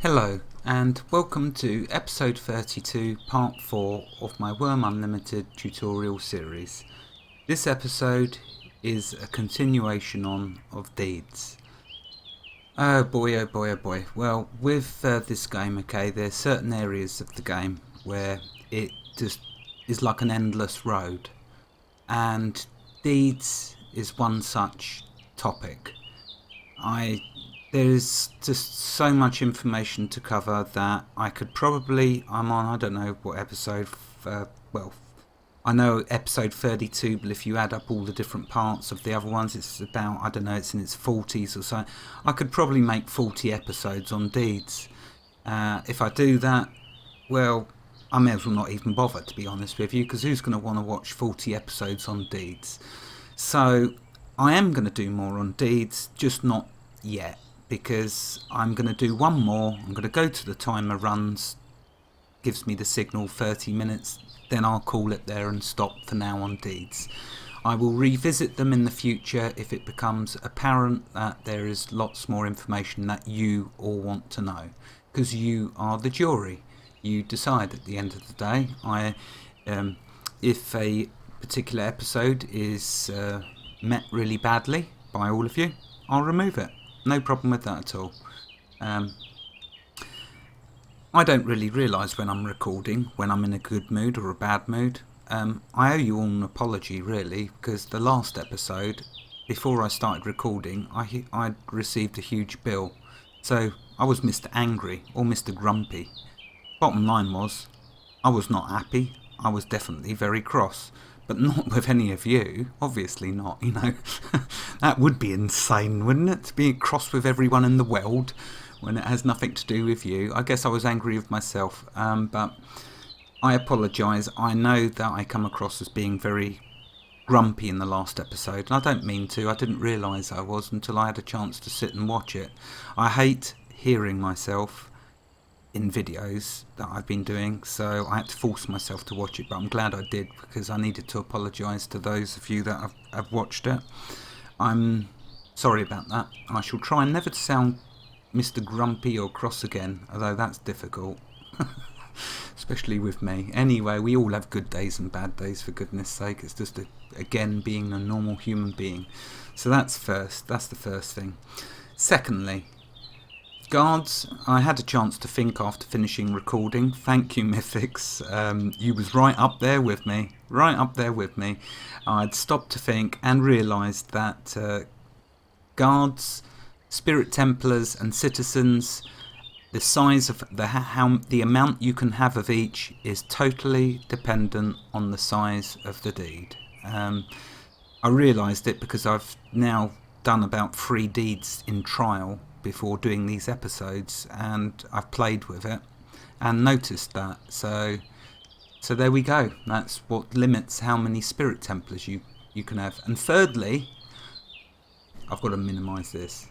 Hello and welcome to episode 32 part 4 of my Wurm Unlimited tutorial series. This episode is a continuation of deeds. Oh boy, oh boy, oh boy. Well, with this game, there's certain areas of the game where it just is like an endless road, and deeds is one such topic. There's just so much information to cover that I could probably, I'm on, I don't know what episode, I know episode 32, but if you add up all the different parts of the other ones, it's about, I don't know, it's in its 40s or so. I could probably make 40 episodes on deeds. If I do that, well, I may as well not even bother, to be honest with you, because who's going to want to watch 40 episodes on deeds? So I am going to do more on deeds, just not yet, because I'm going to do one more. I'm going to go to the timer runs, gives me the signal 30 minutes, then I'll call it there and stop for now on deeds. I will revisit them in the future if it becomes apparent that there is lots more information that you all want to know, because you are the jury. You decide at the end of the day. If a particular episode is met really badly by all of you, I'll remove it. No problem with that at all. I don't really realise when I'm recording, when I'm in a good mood or a bad mood. I owe you all an apology, really, because the last episode, before I started recording, I'd received a huge bill. So I was Mr. Angry or Mr. Grumpy. Bottom line was, I was not happy. I was definitely very cross. But not with any of you, obviously not, you know. That would be insane, wouldn't it? To be cross with everyone in the world when it has nothing to do with you. I guess I was angry with myself, but I apologise. I know that I come across as being very grumpy in the last episode, and I don't mean to. I didn't realise I was until I had a chance to sit and watch it. I hate hearing myself in videos that I've been doing, so I had to force myself to watch it, but I'm glad I did, because I needed to apologise to those of you that have watched it. I'm sorry about that. I shall try never to sound Mr. Grumpy or cross again, although that's difficult, especially with me. Anyway, we all have good days and bad days, for goodness sake. It's just, again, being a normal human being. So that's the first thing. Secondly, guards, I had a chance to think after finishing recording. Thank you, Mythics. You was right up there with me. I'd stopped to think and realised that guards, Spirit Templars and Citizens, the size of the amount you can have of each is totally dependent on the size of the deed. I realised it because I've now done about 3 deeds in trial before doing these episodes, and I've played with it and noticed that. So there we go. That's what limits how many Spirit Templars you can have. And thirdly, I've got to minimise this.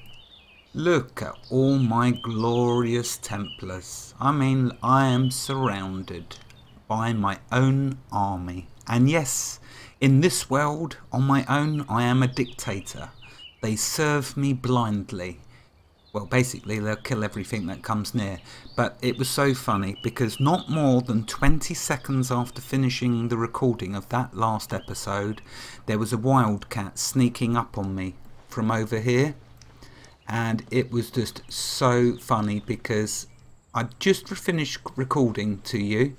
Look at all my glorious Templars. I mean, I am surrounded by my own army. And yes, in this world, on my own, I am a dictator. They serve me blindly. Well, basically, they'll kill everything that comes near. But it was so funny, because not more than 20 seconds after finishing the recording of that last episode, there was a wildcat sneaking up on me from over here. And it was just so funny, because I'd just finished recording to you,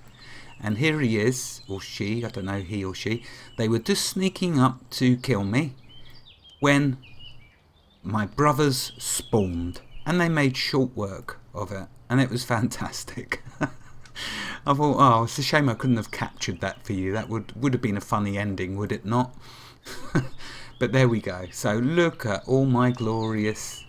and here he is, or she, I don't know, he or she. They were just sneaking up to kill me when my brothers spawned, and they made short work of it, and it was fantastic. I thought, oh, it's a shame I couldn't have captured that for you. That would have been a funny ending, would it not? But there we go. So look at all my glorious,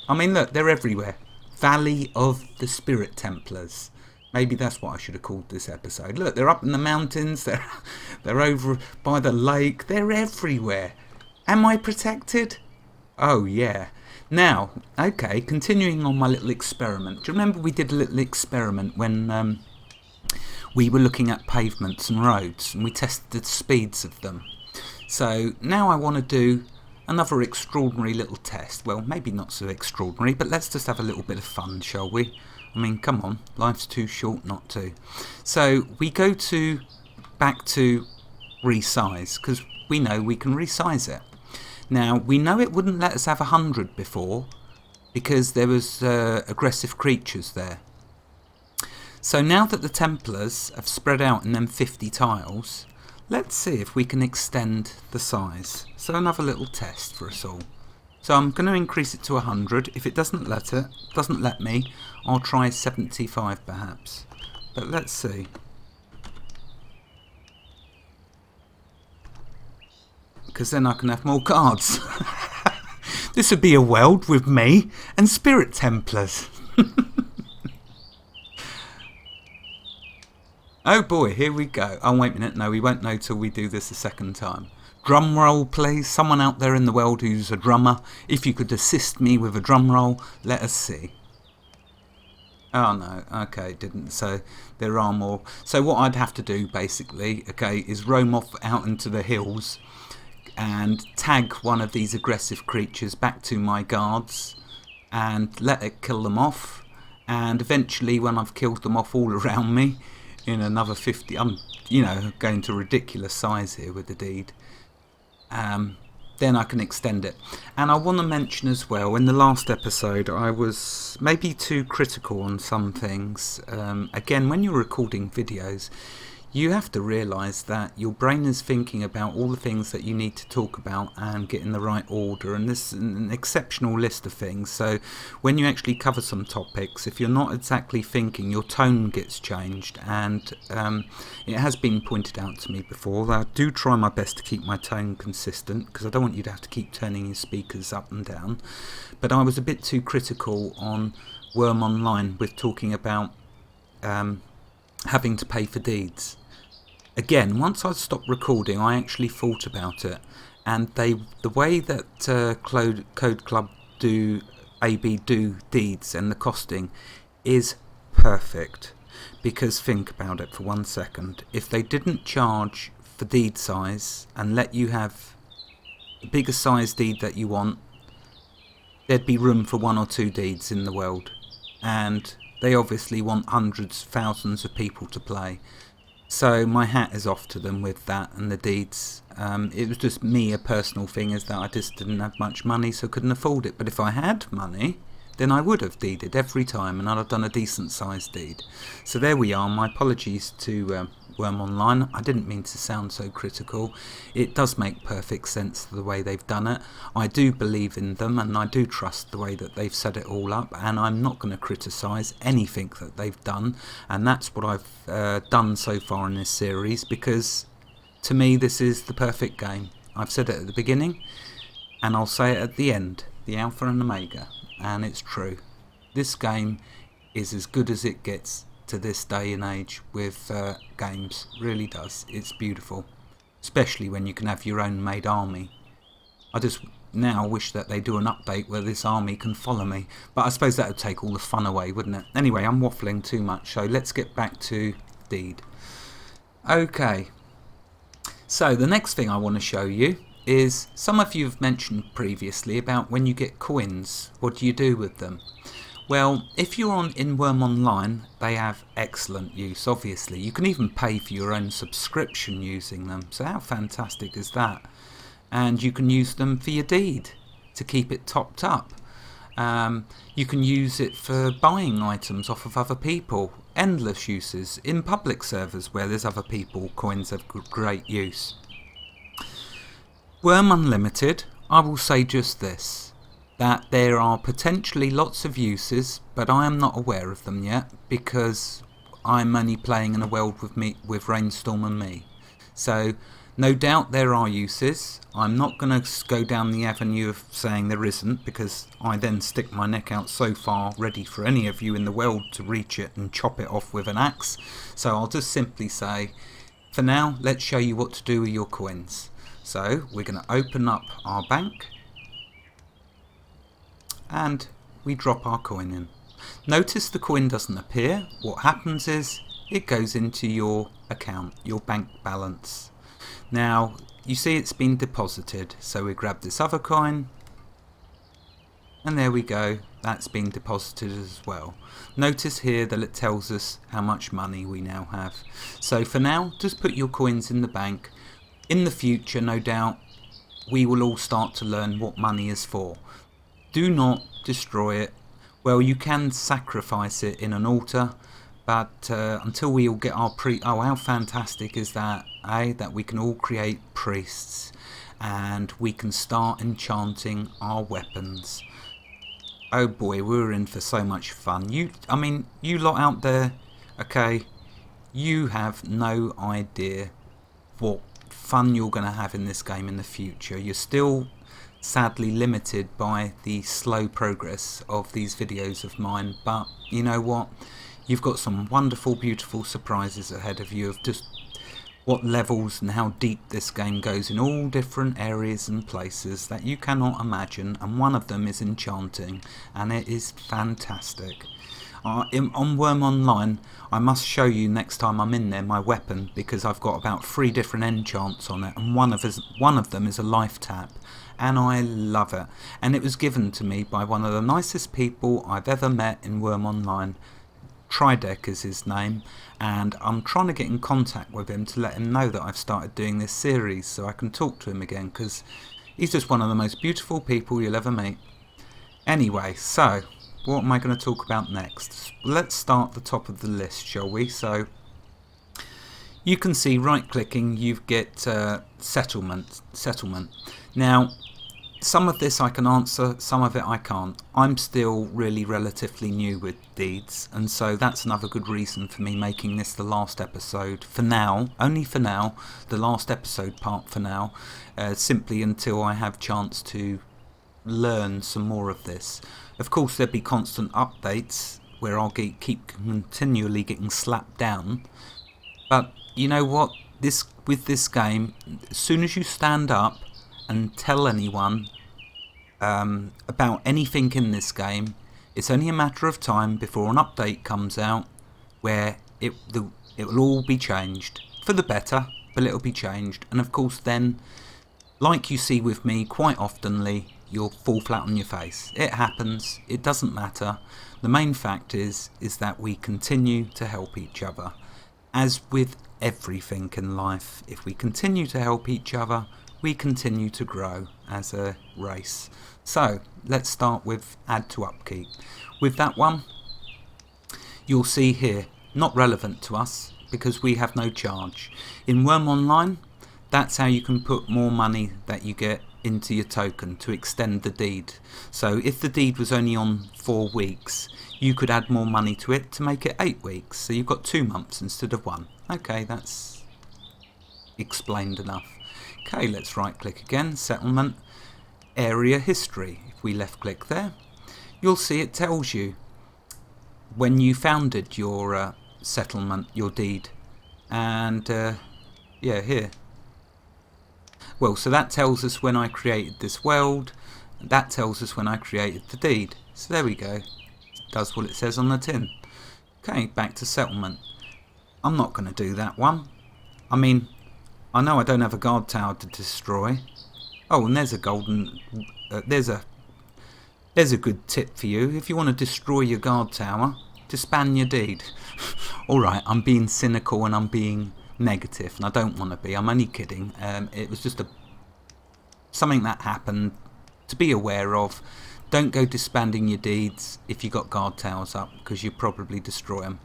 I mean, look, they're everywhere. Valley of the Spirit Templars. Maybe that's what I should have called this episode. Look, they're up in the mountains, they're over by the lake, they're everywhere. Am I protected? Oh yeah. Now, okay, continuing on my little experiment. Do you remember we did a little experiment when we were looking at pavements and roads, and we tested the speeds of them? So now I want to do another extraordinary little test. Well, maybe not so extraordinary, but let's just have a little bit of fun, shall we? I mean, come on, life's too short not to. So we go back to resize, because we know we can resize it. Now, we know it wouldn't let us have 100 before, because there was aggressive creatures there. So now that the Templars have spread out in them 50 tiles, let's see if we can extend the size. So another little test for us all. So I'm going to increase it to 100. If it doesn't let me, I'll try 75 perhaps. But let's see. Because then I can have more cards. This would be a world with me and Spirit Templars. Oh boy, here we go. Oh wait a minute, no, we won't know till we do this a second time. Drum roll please, someone out there in the world who's a drummer, if you could assist me with a drum roll, let us see. Oh no, okay, it didn't, so there are more. So what I'd have to do basically, okay, is roam off out into the hills and tag one of these aggressive creatures back to my guards and let it kill them off, and eventually when I've killed them off all around me, in another 50, I'm going to ridiculous size here with the deed, then I can extend it. And I want to mention as well, in the last episode I was maybe too critical on some things. Again, when you're recording videos, you have to realise that your brain is thinking about all the things that you need to talk about and get in the right order, and this is an exceptional list of things. So when you actually cover some topics, if you're not exactly thinking, your tone gets changed, and it has been pointed out to me before that I do try my best to keep my tone consistent, because I don't want you to have to keep turning your speakers up and down. But I was a bit too critical on Wurm Online with talking about having to pay for deeds. Again, once I stopped recording, I actually thought about it, and the way that Code Club do deeds and the costing is perfect. Because think about it for 1 second. If they didn't charge for deed size and let you have the bigger size deed that you want, there'd be room for 1 or 2 deeds in the world, and they obviously want hundreds, thousands of people to play. So my hat is off to them with that and the deeds. It was just me, a personal thing, is that I just didn't have much money, so couldn't afford it. But if I had money, then I would have deeded every time, and I'd have done a decent sized deed. So there we are. My apologies to Wurm Online. I didn't mean to sound so critical. It does make perfect sense the way they've done it. I do believe in them, and I do trust the way that they've set it all up, and I'm not going to criticise anything that they've done, and that's what I've done so far in this series, because to me this is the perfect game. I've said it at the beginning, and I'll say it at the end, the Alpha and Omega, and it's true. This game is as good as it gets to this day and age with games. Really does. It's beautiful, especially when you can have your own made army. I just now wish that they do an update where this army can follow me, but I suppose that would take all the fun away, wouldn't it? Anyway, I'm waffling too much, so let's get back to Deed. Okay, so the next thing I want to show you is, some of you have mentioned previously about when you get coins, what do you do with them? Well, if you're in Wurm Online, they have excellent use, obviously. You can even pay for your own subscription using them, so how fantastic is that? And you can use them for your deed to keep it topped up. You can use it for buying items off of other people. Endless uses. In public servers where there's other people, coins have great use. Wurm Unlimited, I will say just this, that there are potentially lots of uses, but I am not aware of them yet, because I'm only playing in a world with Rainstorm and me. So no doubt there are uses. I'm not going to go down the avenue of saying there isn't, because I then stick my neck out so far ready for any of you in the world to reach it and chop it off with an axe. So I'll just simply say, for now, let's show you what to do with your coins. So we're going to open up our bank and we drop our coin in. Notice the coin doesn't appear. What happens is it goes into your account, your bank balance. Now you see it's been deposited. So we grab this other coin, and there we go, that's been deposited as well. Notice here that it tells us how much money we now have. So for now, just put your coins in the bank. In the future, no doubt, we will all start to learn what money is for. Do not destroy it. Well, you can sacrifice it in an altar, but until we all get our oh, how fantastic is that, eh? That we can all create priests and we can start enchanting our weapons. Oh boy, we're in for so much fun. I mean, you lot out there, okay, you have no idea what fun you're going to have in this game in the future. You're still sadly limited by the slow progress of these videos of mine, but you know what? You've got some wonderful, beautiful surprises ahead of you of just what levels and how deep this game goes in all different areas and places that you cannot imagine, and one of them is enchanting, and it is fantastic. On Wurm Online, I must show you next time I'm in there my weapon, because I've got about 3 different enchants on it, and one of them is a life tap, and I love it. And it was given to me by one of the nicest people I've ever met in Wurm Online. Trideck is his name, and I'm trying to get in contact with him to let him know that I've started doing this series so I can talk to him again, because he's just one of the most beautiful people you'll ever meet. Anyway, so what am I going to talk about next? Let's start the top of the list, shall we? So you can see right clicking, you get settlement. Now some of this I can answer, some of it I can't. I'm still really relatively new with deeds, and so that's another good reason for me making this the last episode for now, only for now, the last episode part for now, simply until I have chance to learn some more of this. Of course there'll be constant updates where I'll keep continually getting slapped down, but you know what, with this game, as soon as you stand up and tell anyone about anything in this game, it's only a matter of time before an update comes out where it will all be changed for the better, but it'll be changed. And of course then, like you see with me quite oftenly, you'll fall flat on your face. It happens, it doesn't matter. The main fact is that we continue to help each other. As with everything in life, if we continue to help each other, we continue to grow as a race. So let's start with add to upkeep. With that one, you'll see here, not relevant to us because we have no charge. In Wurm Online, that's how you can put more money that you get into your token to extend the deed. So if the deed was only on 4 weeks, you could add more money to it to make it 8 weeks. So you've got 2 months instead of 1. Okay, that's explained enough. Okay, let's right click again, settlement, area history. If we left click there, you'll see it tells you when you founded your settlement, your deed, and yeah, here. Well, so that tells us when I created this world, that tells us when I created the deed. So there we go, it does what it says on the tin. Okay, back to settlement. I'm not going to do that one. I mean, I know I don't have a guard tower to destroy. Oh, and there's a golden, there's a good tip for you. If you want to destroy your guard tower, disband your deed. Alright, I'm being cynical and I'm being negative, and I don't want to be. I'm only kidding. It was just something that happened to be aware of. Don't go disbanding your deeds if you got guard towers up, because you probably destroy them.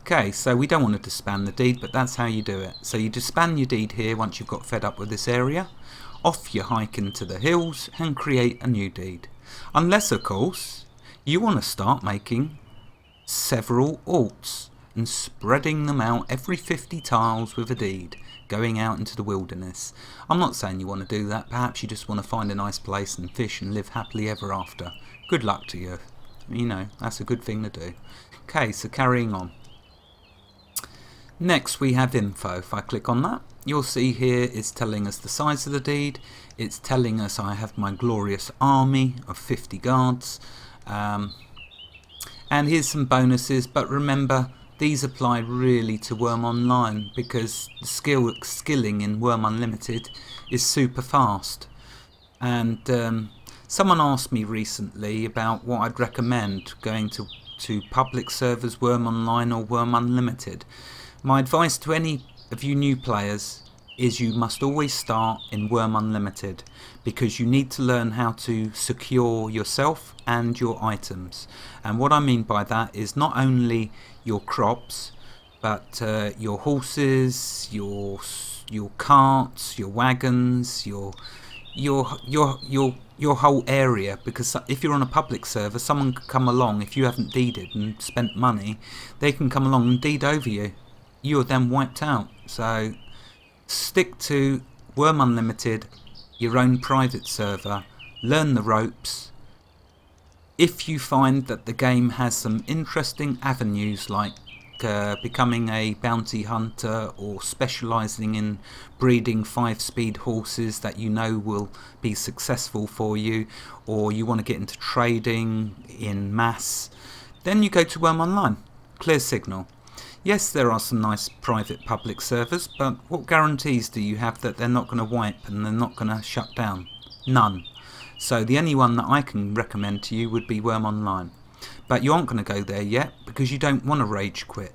Okay, so we don't want to disband the deed, but that's how you do it. So you disband your deed here once you've got fed up with this area. Off you hike into the hills and create a new deed. Unless, of course, you want to start making several alts and spreading them out every 50 tiles with a deed, going out into the wilderness. I'm not saying you want to do that. Perhaps you just want to find a nice place and fish and live happily ever after. Good luck to you. You know, that's a good thing to do. Okay, so carrying on. Next we have info. If I click on that, you'll see here it's telling us the size of the deed. It's telling us I have my glorious army of 50 guards. And here's some bonuses, but remember, these apply really to Wurm Online, because the skilling in Wurm Unlimited is super fast. And someone asked me recently about what I'd recommend going to public servers, Wurm Online or Wurm Unlimited. My advice to any of you new players is you must always start in Wurm Unlimited, because you need to learn how to secure yourself and your items. And what I mean by that is not only your crops, but your horses, your carts, your wagons, your whole area. Because if you're on a public server, someone could come along, if you haven't deeded and spent money, they can come along and deed over you. You're then wiped out. So stick to Wurm Unlimited, your own private server, learn the ropes. If you find that the game has some interesting avenues, like becoming a bounty hunter or specialising in breeding 5-speed horses that you know will be successful for you, or you want to get into trading in mass, then you go to Wurm Online. Clear signal. Yes, there are some nice private public servers, but what guarantees do you have that they're not going to wipe and they're not going to shut down? None. So the only one that I can recommend to you would be Wurm Online. But you aren't going to go there yet, because you don't want to rage quit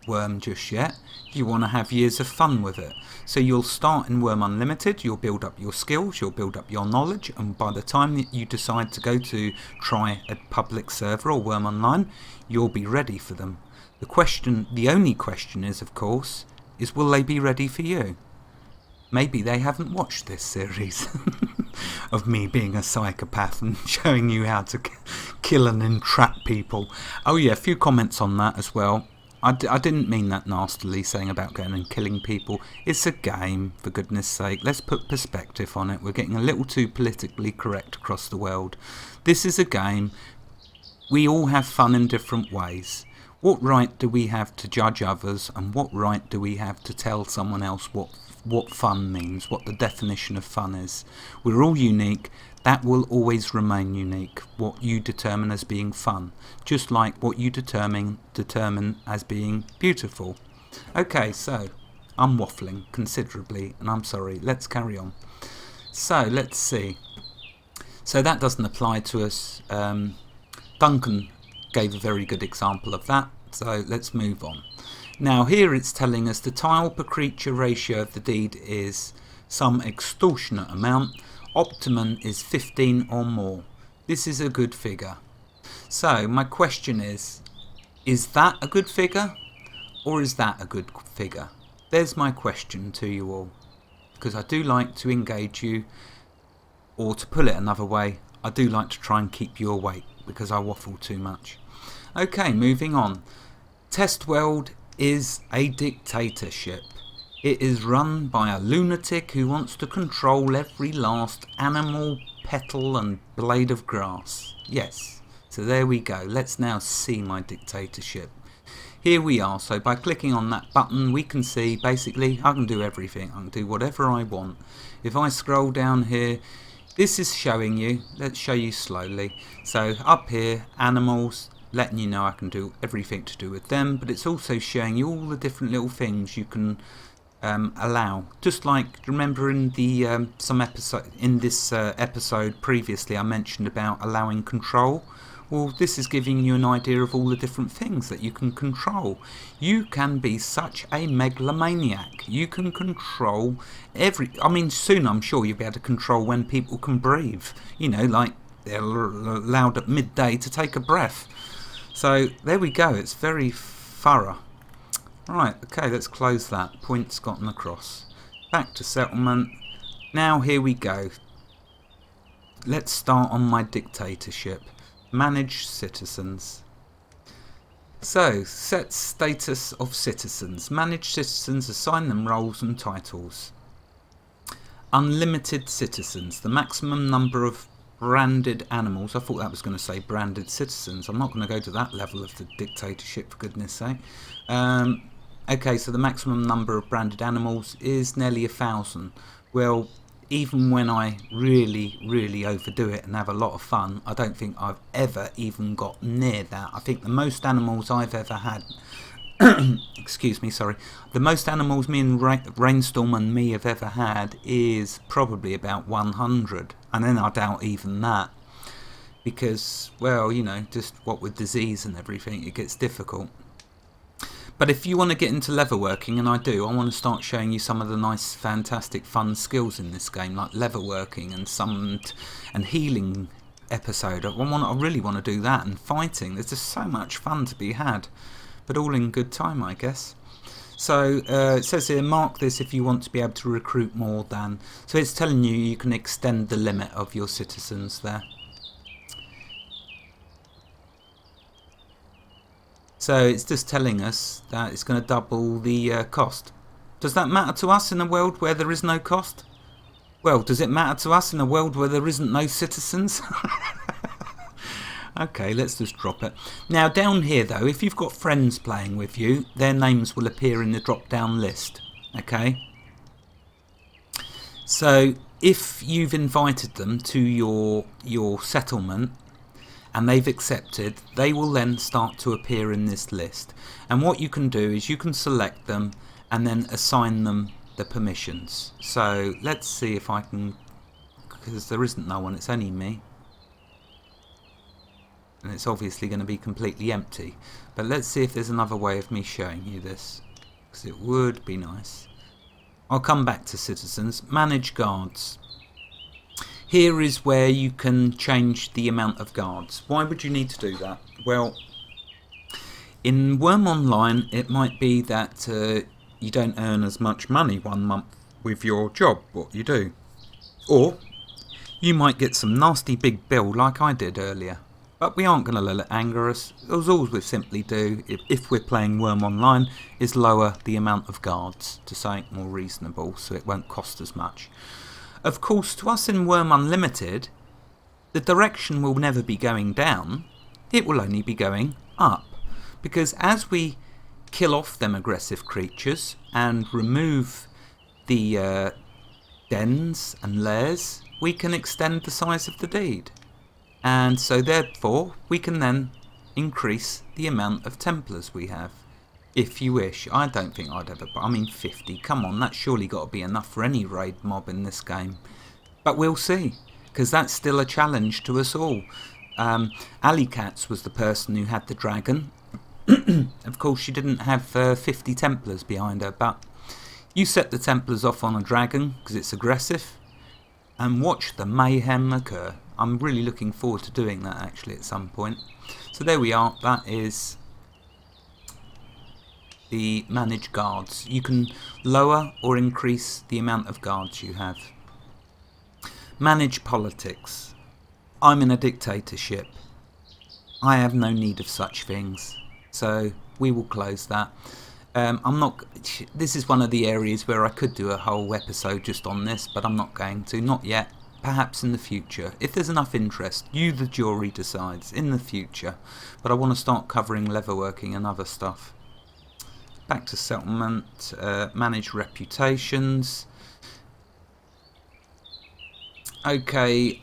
Wurm just yet. You want to have years of fun with it. So you'll start in Wurm Unlimited, you'll build up your skills, you'll build up your knowledge, and by the time that you decide to go to try a public server or Wurm Online, you'll be ready for them. The only question is, of course, is will they be ready for you? Maybe they haven't watched this series of me being a psychopath and showing you how to kill and entrap people. Oh yeah, a few comments on that as well. I didn't mean that nastily, saying about going and killing people. It's a game, for goodness sake. Let's put perspective on it. We're getting a little too politically correct across the world. This is a game. We all have fun in different ways. What right do we have to judge others, and what right do we have to tell someone else what fun means, what the definition of fun is? We're all unique. That will always remain unique, what you determine as being fun, just like what you determine as being beautiful. Okay, so I'm waffling considerably, and I'm sorry. Let's carry on. So let's see. So that doesn't apply to us. Duncan gave a very good example of that, so let's move on. Now here it's telling us the tile per creature ratio of the deed is some extortionate amount. Optimum is 15 or more. This is a good figure. So my question is that a good figure, or is that a good figure? There's my question to you all, because I do like to engage you, or to put it another way, I do like to try and keep you awake, because I waffle too much. Okay, moving on. Test World is a dictatorship. It is run by a lunatic who wants to control every last animal, petal and blade of grass. Yes, so there we go. Let's now see my dictatorship. Here we are. So by clicking on that button, we can see basically I can do everything. I can do whatever I want. If I scroll down here, this is showing you, let's show you slowly. So up here, animals, letting you know I can do everything to do with them, but it's also showing you all the different little things you can allow. Just like, remember in the episode previously I mentioned about allowing control? Well, this is giving you an idea of all the different things that you can control. You can be such a megalomaniac. You can control soon I'm sure you'll be able to control when people can breathe. You know, like they're allowed at midday to take a breath. So there we go, it's very thorough. Right, okay, let's close that. Point's gotten across. Back to settlement. Now here we go. Let's start on my dictatorship. Manage citizens. So, set status of citizens. Manage citizens, assign them roles and titles. Unlimited citizens. The maximum number of branded animals. I thought that was going to say branded citizens. I'm not going to go to that level of the dictatorship, for goodness sake. Okay, so the maximum number of branded animals is nearly 1,000. Well, even when I really overdo it and have a lot of fun, I don't think I've ever even got near that. I think the most animals I've ever had excuse me, sorry. The most animals me and Rainstorm and me have ever had is probably about 100. And then I doubt even that. Because, well, you know, just what with disease and everything, it gets difficult. But if you want to get into leatherworking, and I do, I want to start showing you some of the nice, fantastic, fun skills in this game, like leatherworking and healing episode. I really want to do that, and fighting. There's just so much fun to be had, but all in good time, I guess. So it says here, mark this if you want to be able to recruit more than. So it's telling you you can extend the limit of your citizens there. So it's just telling us that it's going to double the cost. Does that matter to us in a world where there is no cost? Well, does it matter to us in a world where there isn't no citizens? Okay, let's just drop it. Now down here though, if you've got friends playing with you, their names will appear in the drop down list. Okay? So if you've invited them to your settlement, and they've accepted, they will then start to appear in this list. And what you can do is you can select them and then assign them the permissions. So let's see if I can, because there isn't no one, it's only me. And it's obviously going to be completely empty. But let's see if there's another way of me showing you this, because it would be nice. I'll come back to citizens. Manage guards. Here is where you can change the amount of guards. Why would you need to do that? Well, in Wurm Online, it might be that you don't earn as much money 1 month with your job, what you do. Or you might get some nasty big bill like I did earlier. But we aren't going to let it anger us. All we simply do, if we're playing Wurm Online, is lower the amount of guards to something more reasonable so it won't cost as much. Of course, to us in Wurm Unlimited, the direction will never be going down, it will only be going up. Because as we kill off them aggressive creatures and remove the dens and lairs, we can extend the size of the deed. And so therefore, we can then increase the amount of Templars we have. If you wish. I don't think I'd ever... I mean 50. Come on, that's surely got to be enough for any raid mob in this game. But we'll see. Because that's still a challenge to us all. Alicats was the person who had the dragon. Of course, she didn't have 50 Templars behind her. But you set the Templars off on a dragon because it's aggressive. And watch the mayhem occur. I'm really looking forward to doing that actually at some point. So there we are. That is... the manage guards. You can lower or increase the amount of guards you have. Manage politics. I'm in a dictatorship. I have no need of such things. So we will close that. I'm not. This is one of the areas where I could do a whole episode just on this, but I'm not going to. Not yet. Perhaps in the future. If there's enough interest, you the jury decides in the future. But I want to start covering leatherworking and other stuff. Back to settlement, manage reputations. Okay,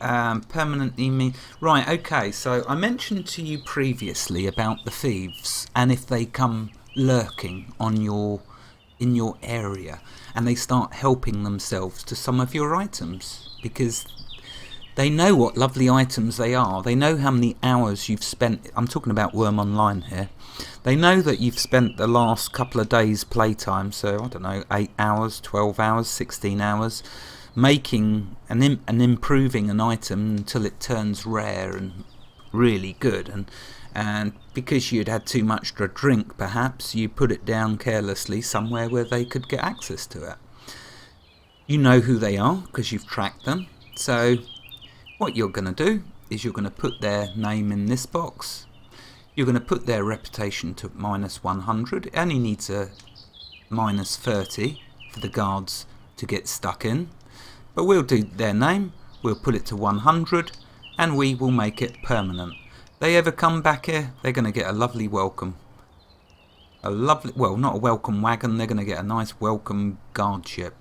permanently mean... Right, okay, so I mentioned to you previously about the thieves, and if they come lurking on in your area, and they start helping themselves to some of your items, because they know what lovely items they are. They know how many hours you've spent... I'm talking about Wurm Online here. They know that you've spent the last couple of days playtime, so I don't know, 8 hours, 12 hours, 16 hours, making and improving an item until it turns rare and really good. And because you'd had too much to drink, perhaps, you put it down carelessly somewhere where they could get access to it. You know who they are because you've tracked them. So what you're going to do is you're going to put their name in this box. You're going to put their reputation to -100. It only needs a -30 for the guards to get stuck in. But we'll do their name, we'll put it to 100, and we will make it permanent. They ever come back here, they're going to get a lovely welcome. A lovely, well, not a welcome wagon, they're going to get a nice welcome guardship.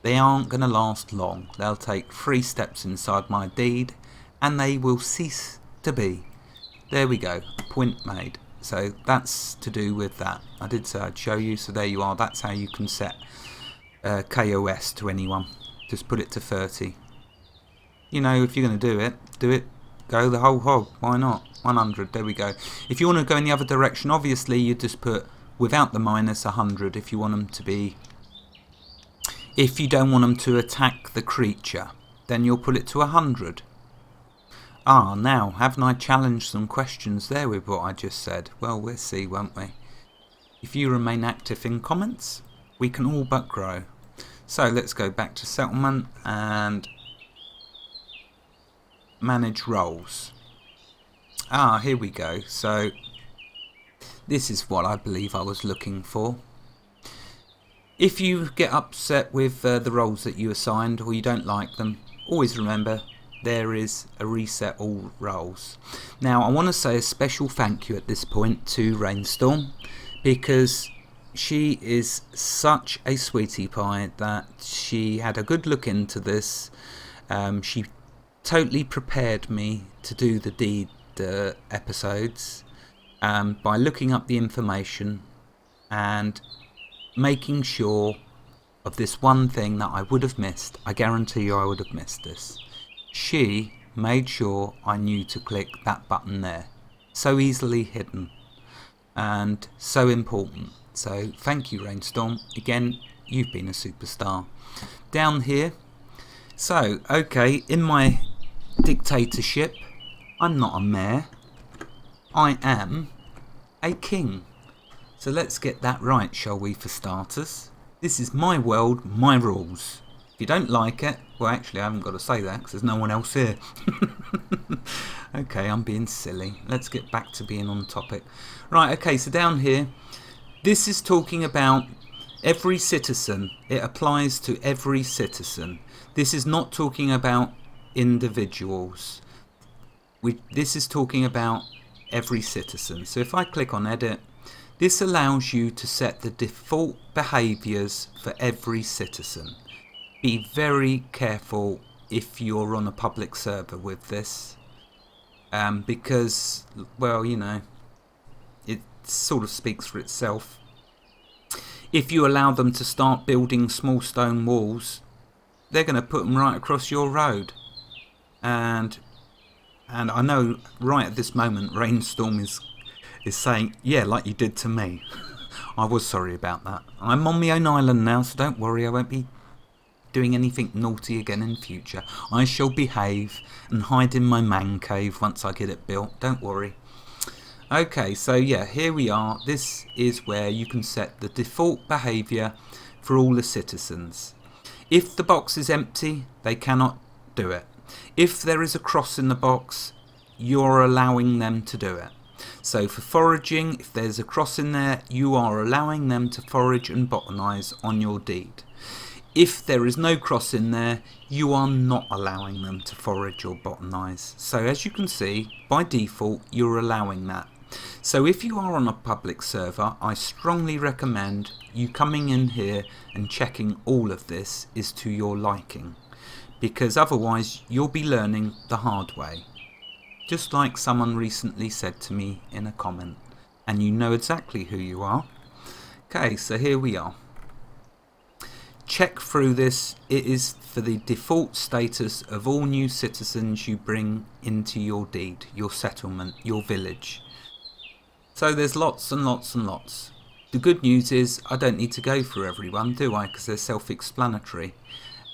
They aren't going to last long. They'll take 3 steps inside my deed, and they will cease to be. There we go, point made. So that's to do with that. I did say I'd show you, so there you are. That's how you can set KOS to anyone. Just put it to 30. You know, if you're going to do it, go the whole hog. Why not? 100, there we go. If you want to go in the other direction, obviously you just put without the minus 100 if you want them to be, if you don't want them to attack the creature, then you'll put it to 100. Ah, now, haven't I challenged some questions there with what I just said? Well, we'll see, won't we? If you remain active in comments, we can all but grow. So let's go back to settlement and manage roles. Ah, here we go. So this is what I believe I was looking for. If you get upset with the roles that you assigned or you don't like them, always remember there is a reset all roles. Now I want to say a special thank you at this point to Rainstorm, because she is such a sweetie pie that she had a good look into this. She totally prepared me to do the deed episodes by looking up the information and making sure of this one thing that I would have missed. I guarantee you I would have missed this. She made sure I knew to click that button there. So easily hidden and so important. So thank you, Rainstorm. Again, you've been a superstar. Down here, so okay, in my dictatorship, I'm not a mayor, I am a king. So let's get that right, shall we, for starters? This is my world, my rules. If you don't like it, well actually I haven't got to say that because there's no one else here. Okay, I'm being silly. Let's get back to being on topic. Right, okay, so down here, this is talking about every citizen. It applies to every citizen. This is not talking about individuals. This is talking about every citizen. So if I click on edit, this allows you to set the default behaviours for every citizen. Be very careful if you're on a public server with this, because, well, you know, it sort of speaks for itself. If you allow them to start building small stone walls, they're going to put them right across your road. And I know right at this moment Rainstorm is saying, yeah, like you did to me. I was sorry about that. I'm on my own island now, so don't worry, I won't be doing anything naughty again in future. I shall behave and hide in my man cave once I get it built, don't worry. Okay, so yeah, here we are. This is where you can set the default behaviour for all the citizens. If the box is empty, they cannot do it. If there is a cross in the box, you're allowing them to do it. So for foraging, if there's a cross in there, you are allowing them to forage and botanise on your deed. If there is no cross in there, you are not allowing them to forage or botanise. So as you can see, by default, you're allowing that. So if you are on a public server, I strongly recommend you coming in here and checking all of this is to your liking, because otherwise you'll be learning the hard way. Just like someone recently said to me in a comment, and you know exactly who you are. Okay, so here we are. Check through this. It is for the default status of all new citizens you bring into your deed, your settlement, your village. So there's lots and lots and lots. The good news is I don't need to go through everyone, do I? Because they're self-explanatory.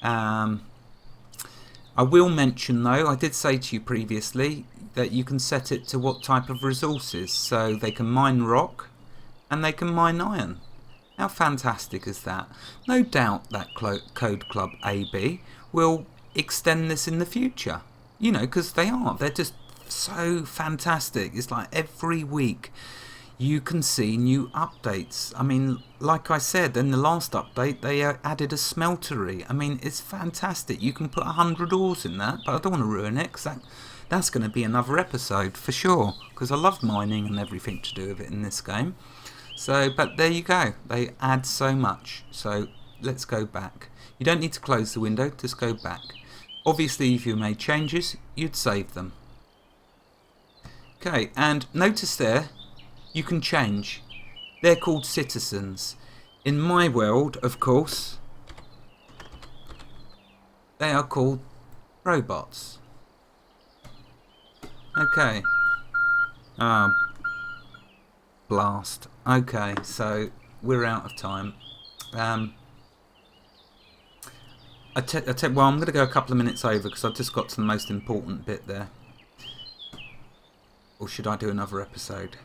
I will mention though, I did say to you previously that you can set it to what type of resources. So they can mine rock and they can mine iron. How fantastic is that? No doubt that Code Club AB will extend this in the future. You know, because they're just so fantastic. It's like every week you can see new updates. I mean, like I said, in the last update they added a smeltery. I mean, it's fantastic. You can put 100 ores in that, but I don't want to ruin it because that's going to be another episode for sure, because I love mining and everything to do with it in this game. So, but there you go, they add so much. So let's go back. You don't need to close the window, just go back. Obviously if you made changes, you'd save them. Okay, and notice there, you can change. They're called citizens. In my world, of course, they are called robots. Okay. Blast. Okay, so we're out of time. Well, I'm going to go a couple of minutes over because I've just got to the most important bit there. Or should I do another episode?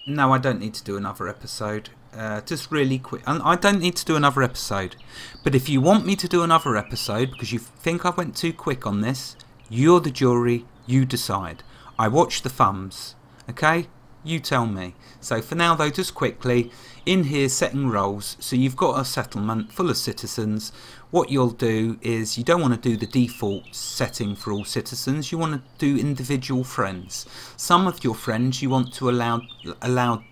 No, I don't need to do another episode. Just really quick. I don't need to do another episode. But if you want me to do another episode because you think I went too quick on this, you're the jury. You decide. I watch the thumbs. Okay? You tell me. So for now though, just quickly, in here setting roles, so you've got a settlement full of citizens. What you'll do is you don't want to do the default setting for all citizens, you want to do individual friends. Some of your friends you want to allow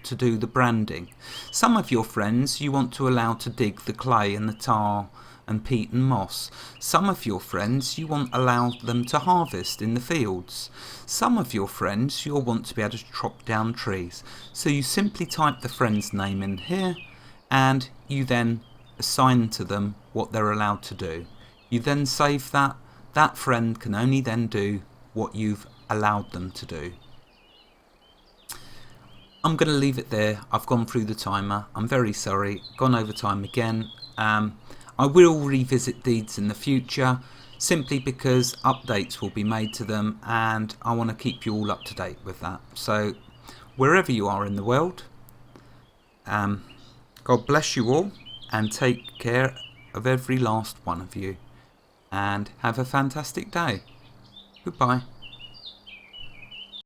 to do the branding. Some of your friends you want to allow to dig the clay and the tar and peat and moss. Some of your friends you want allow them to harvest in the fields. Some of your friends you'll want to be able to chop down trees. So you simply type the friend's name in here and you then assign to them what they're allowed to do. You then save that. That friend can only then do what you've allowed them to do. I'm going to leave it there. I've gone through the timer. I'm very sorry. Gone over time again. I will revisit deeds in the future simply because updates will be made to them and I want to keep you all up to date with that. So wherever you are in the world, God bless you all and take care of every last one of you and have a fantastic day. Goodbye.